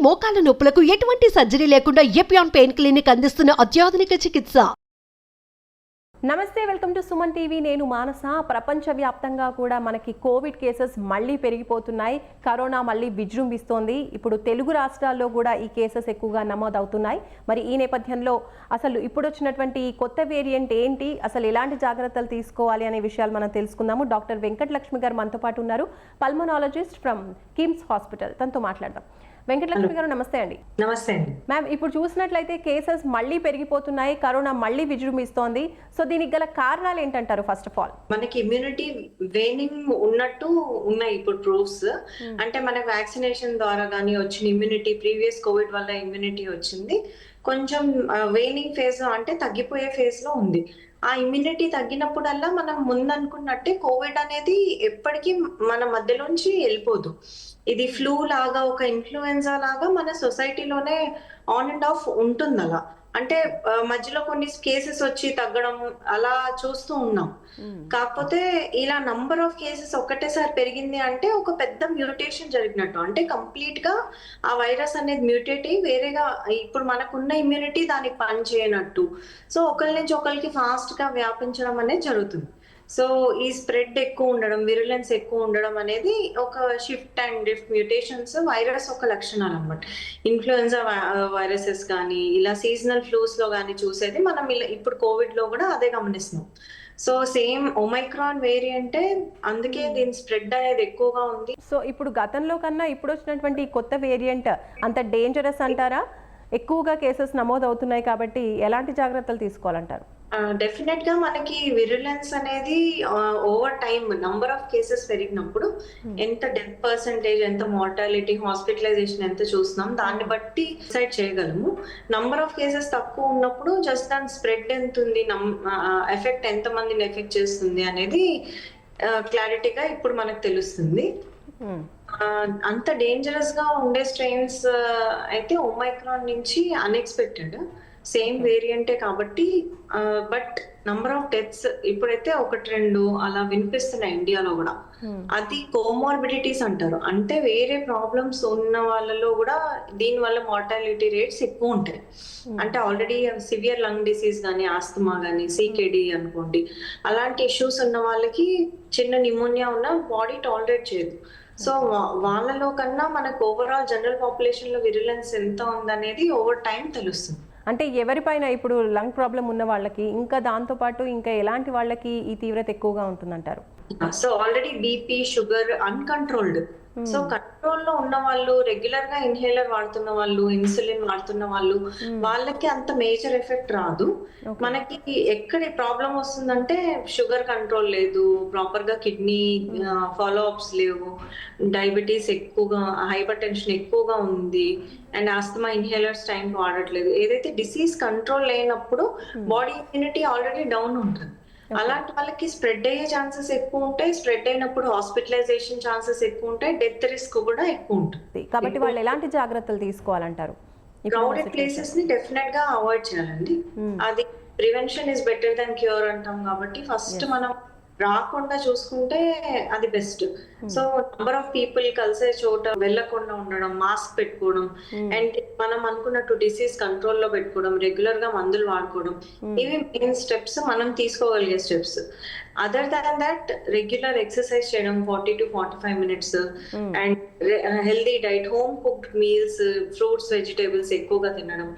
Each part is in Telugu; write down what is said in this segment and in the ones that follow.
మోకాల నొప్పులకు ఎటువంటి సర్జరీ లేకుండా ఎపియాన్ పెయిన్ క్లినిక్ అందిస్తున్న అత్యాధునిక చికిత్స. నమస్తే, వెల్కమ్ టు సుమన్ టీవీ. నేను మానస. ప్రపంచవ్యాప్తంగా కూడా మనకి కోవిడ్ కేసెస్ మళ్ళీ పెరిగిపోతున్నాయి. కరోనా మళ్ళీ విజృంభిస్తోంది. ఇప్పుడు తెలుగు రాష్ట్రాల్లో కూడా ఈ కేసెస్ ఎక్కువగా నమోదవుతున్నాయి. మరి ఈ నేపథ్యంలో అసలు ఇప్పుడు వచ్చినటువంటి ఈ కొత్త వేరియంట్ ఏంటి, అసలు ఎలాంటి జాగ్రత్తలు తీసుకోవాలి అనే విషయాలు మనం తెలుసుకుందాము. డాక్టర్ వెంకటలక్ష్మి గారు మనతో పాటు ఉన్నారు, పల్మనాలజిస్ట్ ఫ్రమ్ కిమ్స్ హాస్పిటల్. తనతో మాట్లాడదాం. వెంకటలక్ష్మి గారు నమస్తే అండి. నమస్తే అండి మ్యామ్, ఇప్పుడు చూసినట్లయితే కేసెస్ మళ్ళీ పెరిగిపోతున్నాయి, కరోనా మళ్ళీ విజృంభిస్తోంది. సో దీనికి గల కారణాలు ఏంటంటారు? ఫస్ట్ ఆఫ్ ఆల్ మనకి ఇమ్యూనిటీ వేనింగ్ ఉన్నట్టు ఉన్నాయి ఇప్పుడు ప్రూఫ్స్. అంటే మనకి వ్యాక్సినేషన్ ద్వారా కానీ వచ్చిన ఇమ్యూనిటీ, ప్రీవియస్ కోవిడ్ వల్ల ఇమ్యూనిటీ వచ్చింది, కొంచెం వేనింగ్ ఫేజ్ అంటే తగ్గిపోయే ఫేజ్ లో ఉంది. ఆ ఇమ్యూనిటీ తగ్గినప్పుడల్లా మనం ముందు అనుకున్నట్టే కోవిడ్ అనేది ఎప్పటికీ మన మధ్యలోంచి వెళ్ళిపోదు. ఇది ఫ్లూ లాగా, ఒక ఇన్ఫ్లుయెన్జా లాగా మన సొసైటీలోనే ఆన్ అండ్ ఆఫ్ ఉంటుంది. అలా అంటే మధ్యలో కొన్ని కేసెస్ వచ్చి తగ్గడం అలా చూస్తూ ఉన్నాం. కాకపోతే ఇలా నంబర్ ఆఫ్ కేసెస్ ఒక్కటేసారి పెరిగింది అంటే ఒక పెద్ద మ్యూటేషన్ జరిగినట్టు, అంటే కంప్లీట్ గా ఆ వైరస్ అనేది మ్యూటేట్ అయ్యి వేరేగా ఇప్పుడు మనకున్న ఇమ్యూనిటీ దానికి పని చేయనట్టు, సో ఒకరి నుంచి ఒకరికి ఫాస్ట్ గా వ్యాపించడం అనేది జరుగుతుంది. సో ఈ స్ప్రెడ్ ఎక్కువ ఉండడం, విరులెన్స్ ఎక్కువ ఉండడం అనేది ఒక shift and drift mutations virus ఒక లక్షణాలు అన్నమాట. ఇన్ఫ్లుయెన్జా వైరసెస్ కానీ ఇలా సీజనల్ ఫ్లూస్ లో కానీ చూసేది మనం ఇప్పుడు కోవిడ్ లో కూడా అదే గమనిస్తున్నాం. సో సేమ్ ఒమైక్రాన్ వేరియంటే, అందుకే దీని స్ప్రెడ్ అనేది ఎక్కువగా ఉంది. సో ఇప్పుడు గతంలో కన్నా ఇప్పుడు వచ్చినటువంటి కొత్త వేరియంట్ అంత డేంజరస్ అంటారా? ఎక్కువగా కేసెస్ నమోదు అవుతున్నాయి కాబట్టి ఎలాంటి జాగ్రత్తలు తీసుకోవాలంటారు? డెఫినెట్ గా మనకి విరులెన్స్ అనేది over time number of cases పెరిగినప్పుడు ఎంత డెత్ పర్సెంటేజ్, ఎంత మార్టాలిటీ, హాస్పిటలైజేషన్ ఎంత చూస్తున్నాం దాన్ని బట్టి డిసైడ్ చేయగలము. నంబర్ ఆఫ్ కేసెస్ తక్కువ ఉన్నప్పుడు జస్ట్ దాని స్ప్రెడ్ ఎంత ఉంది, ఎఫెక్ట్ ఎంత మందిని ఎఫెక్ట్ చేస్తుంది అనేది క్లారిటీగా ఇప్పుడు మనకు తెలుస్తుంది. అంత డేంజరస్ గా ఉండే స్ట్రెయిన్స్ అయితే ఒమైక్రాన్ నుంచి అన్ఎక్స్పెక్టెడ్ సేమ్ వేరియంటే కాబట్టి, బట్ నంబర్ ఆఫ్ డెత్స్ ఇప్పుడైతే 1-2 అలా వినిపిస్తున్నాయి ఇండియాలో కూడా. అది కోమార్బిడిటీస్ అంటారు, అంటే వేరే ప్రాబ్లమ్స్ ఉన్న వాళ్ళలో కూడా దీని వల్ల మార్టాలిటీ రేట్స్ ఎక్కువ ఉంటాయి. అంటే ఆల్రెడీ సివియర్ లంగ్ డిసీజ్ కానీ, ఆస్తమా కానీ, సికేడి అనుకోండి, అలాంటి ఇష్యూస్ ఉన్న వాళ్ళకి చిన్న నిమోనియా ఉన్న బాడీ టాలరేట్ చేయదు. సో వాళ్ళలో కన్నా మనకు ఓవరాల్ జనరల్ పాపులేషన్ లో విరులెన్స్ ఎంత ఉందనేది ఓవర్ టైం తెలుస్తుంది. అంటే ఎవరిపైన ఇప్పుడు లంగ్ ప్రాబ్లం ఉన్న వాళ్ళకి, ఇంకా దాంతో పాటు ఇంకా ఎలాంటి వాళ్ళకి ఈ తీవ్రత ఎక్కువగా ఉంటుందంటారు? So already BP, sugar uncontrolled, so control లో ఉన్న వాళ్ళు, రెగ్యులర్ గా ఇన్హేలర్ వాడుతున్న వాళ్ళు, ఇన్సులిన్ వాడుతున్న వాళ్ళు, వాళ్ళకి అంత మేజర్ ఎఫెక్ట్ రాదు. మనకి ఎక్కడ ప్రాబ్లం వస్తుందంటే షుగర్ కంట్రోల్ లేదు, ప్రాపర్ గా కిడ్నీ ఫాలో అప్స్ లేవు, డయాబెటీస్ ఎక్కువగా, హైపర్ టెన్షన్ ఎక్కువగా ఉంది, అండ్ ఆస్తమా ఇన్హేలర్స్ టైం వాడట్లేదు. ఏదైతే డిసీజ్ కంట్రోల్ లేనప్పుడు బాడీ ఇమ్యూనిటీ ఆల్రెడీ డౌన్ ఉంటుంది. అలాంటి వాళ్ళకి స్ప్రెడ్ అయ్యే ఛాన్సెస్ ఎక్కువ ఉంటాయి. స్ప్రెడ్ అయినప్పుడు హాస్పిటలైజేషన్ ఛాన్సెస్ ఎక్కువ ఉంటాయి, డెత్ రిస్క్ కూడా ఎక్కువ ఉంటుంది. కాబట్టి వాళ్ళు ఎలాంటి జాగ్రత్తలు తీసుకోవాలంటారు? క్రౌడెడ్ ప్లేసెస్ ని డెఫినెట్ గా అవాయిడ్ చేయాలండి. అది prevention is better than cure అంటాం కాబట్టి ఫస్ట్ మనం రాకుండా చూసుకుంటే అది best. So number of people కలిసే చోట వెళ్ళకుండా ఉండడం, మాస్క్ పెట్టుకోవడం, అండ్ మనం అనుకున్నట్టు డిసీజ్ కంట్రోల్ లో పెట్టుకోవడం, రెగ్యులర్ గా మందులు వాడుకోవడం, ఇవి మెయిన్ స్టెప్స్, మనం తీసుకోగలిగే steps. Other than that regular exercise చేయడం 40 to 45 minutes, and healthy diet, home cooked meals, fruits, vegetables ఎక్కువగా తినడం,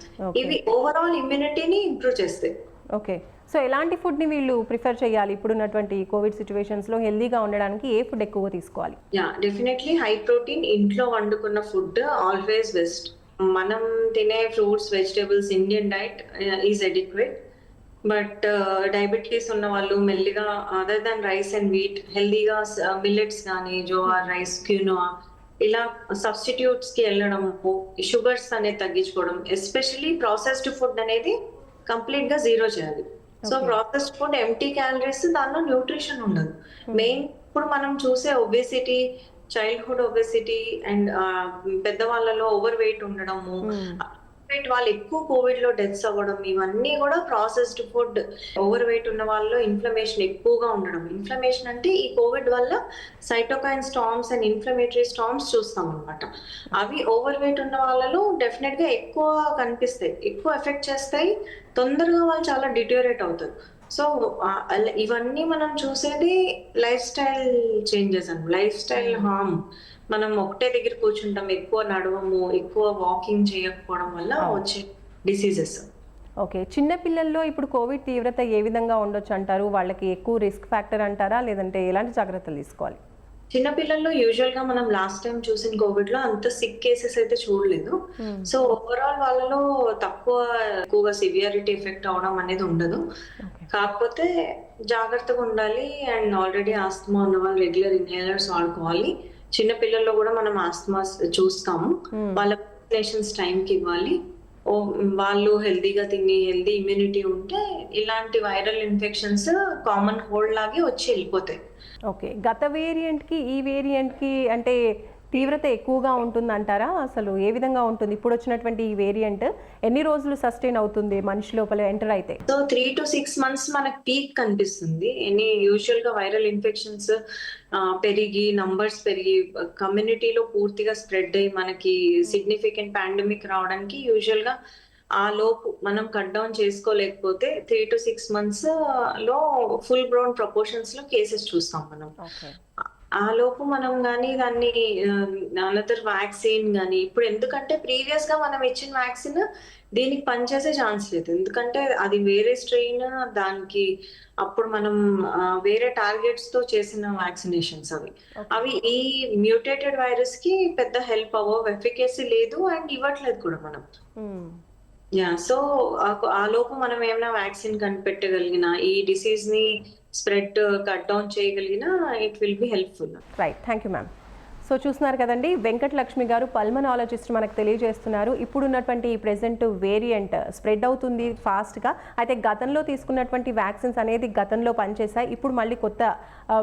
ఇవి ఓవరాల్ ఇమ్యూనిటీని ఇంప్రూవ్ చేస్తాయి. ఓకే, సో ఎలాంటి ఫుడ్ ని వీళ్ళు ప్రిఫర్ చేయాలి ఇప్పుడున్నటువంటి కోవిడ్ సిచ్యువేషన్స్ లో? హెల్దీగా ఉండడానికి ఏ ఫుడ్ ఎక్కువగా తీసుకోవాలి? డెఫినెట్లీ హై ప్రోటీన్, ఇంట్లో వండుకున్న ఫుడ్ ఆల్వేస్ బెస్ట్. మనం తినే fruits, vegetables, Indian diet is adequate. But diabetes ఉన్న వాళ్ళు మెల్లిగా other than rice and wheat హెల్దీగా మిల్లెట్స్ కానీ, జోవార్ రైస్, క్యూనోవా ఇలా సబ్స్టిట్యూట్స్ కి వెళ్ళడము, షుగర్స్ అనేది తగ్గించుకోవడం, ఎస్పెషల్లీ ప్రాసెస్డ్ ఫుడ్ అనేది కంప్లీట్ గా జీరో చేయాలి. So processed food empty calories, దానిలో న్యూట్రిషన్ ఉండదు. మెయిన్ ఇప్పుడు మనం చూసే ఒబేసిటీ, చైల్డ్హుడ్ ఒబేసిటీ అండ్ పెద్దవాళ్ళలో ఓవర్ వెయిట్ ఉండడము, వెయిట్ వాళ్ళు ఎక్కువ కోవిడ్ లో డెత్స్ అవ్వడం, ఇవన్నీ కూడా ప్రాసెస్డ్ ఫుడ్, ఓవర్ వెయిట్ ఉన్న వాళ్ళలో ఇన్ఫ్లమేషన్ ఎక్కువగా ఉండడం. ఇన్ఫ్లమేషన్ అంటే ఈ కోవిడ్ వల్ల cytokine storms and inflammatory storms చూస్తాం అనమాట. అవి ఓవర్ వెయిట్ ఉన్న వాళ్ళలో డెఫినెట్ గా ఎక్కువ కనిపిస్తాయి, ఎక్కువ ఎఫెక్ట్ చేస్తాయి, తొందరగా వాళ్ళు చాలా డిటోరేట్ అవుతారు. సో ఇవన్నీ మనం చూసేది లైఫ్ స్టైల్ చేంజెస్ అండి, లైఫ్ స్టైల్ హార్మ్. మనం ఒకటే దగ్గర కూర్చుంటాం, ఎక్కువ నడవము, ఎక్కువ వాకింగ్ చేయకపోవడం వల్ల వచ్చే డిసీజెస్. ఓకే, చిన్న పిల్లల్లో ఇప్పుడు కోవిడ్ తీవ్రత ఏ విధంగా ఉండొచ్చు అంటారు? వాళ్ళకి ఎక్కువ రిస్క్ ఫ్యాక్టర్ అంటారా, లేదంటే ఎలాంటి జాగ్రత్తలు తీసుకోవాలి? చిన్నపిల్లల్లో యూజువల్ గా మనం లాస్ట్ టైం చూసిన కోవిడ్ లో అంత సిక్ కేసెస్ అయితే చూడలేదు. సో ఓవరాల్ వాళ్ళలో ఎక్కువగా సివియారిటీ ఎఫెక్ట్ అవడం అనేది ఉండదు. కాకపోతే జాగ్రత్తగా ఉండాలి. అండ్ ఆల్రెడీ ఆస్తమా ఉన్న వాళ్ళు రెగ్యులర్ ఇన్హేలర్స్ వాడుకోవాలి. చిన్న పిల్లల్లో కూడా మనం ఆస్తమా చూస్తాము, వాళ్ళ వ్యాక్సినేషన్స్ టైంకి ఇవ్వాలి. వాళ్ళు హెల్దీగా తిని హెల్దీ ఇమ్యూనిటీ ఉంటే ఇలాంటి వైరల్ ఇన్ఫెక్షన్స్ కామన్ కోల్డ్ లాగే వచ్చి వెళ్ళిపోతాయి. ఓకే, గత వేరియంట్కి ఈ వేరియంట్కి అంటే తీవ్రత ఎక్కువగా ఉంటుంది అంటారా? అసలు ఏ విధంగా ఉంటుంది ఇప్పుడు వచ్చినటువంటి ఈ వేరియంట్? ఎన్ని రోజులు సస్టైన్ అవుతుంది మనిషి లోపల ఎంటర్ అయితే? సో 3 to 6 months మనకి పీక్ కనిపిస్తుంది. యూజువల్ గా వైరల్ ఇన్ఫెక్షన్స్ పెరిగి నంబర్స్ పెరిగి కమ్యూనిటీలో పూర్తిగా స్ప్రెడ్ అయ్యి మనకి సిగ్నిఫికెంట్ పాండమిక్ రావడానికి యూజువల్ గా ఆ లోపు మనం కట్ డౌన్ చేసుకోలేకపోతే 3 to 6 months లో ఫుల్ గ్రోన్ ప్రపోర్షన్స్ లో కేసెస్ చూస్తాం మనం. ఆ లోపు మనం కానీ దాన్ని అనదర్ వ్యాక్సిన్ కానీ ఇప్పుడు, ఎందుకంటే ప్రీవియస్ గా మనం ఇచ్చిన వ్యాక్సిన్ దీనికి పనిచేసే ఛాన్స్ లేదు, ఎందుకంటే అది వేరే స్ట్రెయిన్, దానికి అప్పుడు మనం వేరే టార్గెట్స్ తో చేసిన వ్యాక్సినేషన్స్ అవి ఈ మ్యూటేటెడ్ వైరస్ కి పెద్ద హెల్ప్ అవ్వవు, ఎఫికసీ లేదు అండ్ ఇవ్వట్లేదు కూడా మనం. సో ఆ లోపు మనం ఏమైనా వ్యాక్సిన్ కనిపెట్టగలిగిన, ఈ డిసీజ్ ని స్ప్రెడ్ కట్ డౌన్ చేయగలిగిన, it will be helpful. Right, thank you ma'am. So చూస్తున్నారు కదండి, వెంకటలక్ష్మి గారు పల్మనాలజిస్ట్ మనకు తెలియజేస్తున్నారు. ఇప్పుడున్నటువంటి ఈ ప్రెజెంట్ వేరియంట్ స్ప్రెడ్ అవుతుంది ఫాస్ట్గా. అయితే గతంలో తీసుకున్నటువంటి వ్యాక్సిన్స్ అనేది గతంలో పనిచేశాయి, ఇప్పుడు మళ్ళీ కొత్త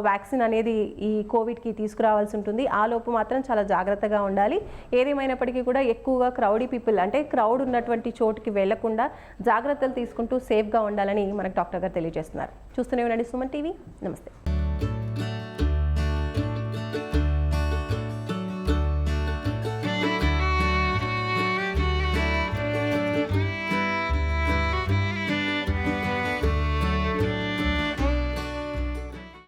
వ్యాక్సిన్ అనేది ఈ కోవిడ్కి తీసుకురావాల్సి ఉంటుంది. ఆ లోపు మాత్రం చాలా జాగ్రత్తగా ఉండాలి. ఏదేమైనప్పటికీ కూడా ఎక్కువగా క్రౌడీ పీపుల్ అంటే క్రౌడ్ ఉన్నటువంటి చోటుకి వెళ్లకుండా జాగ్రత్తలు తీసుకుంటూ సేఫ్గా ఉండాలని మనకు డాక్టర్ గారు తెలియజేస్తున్నారు. చూస్తూనే ఉండండి సుమన్ టీవీ. నమస్తే.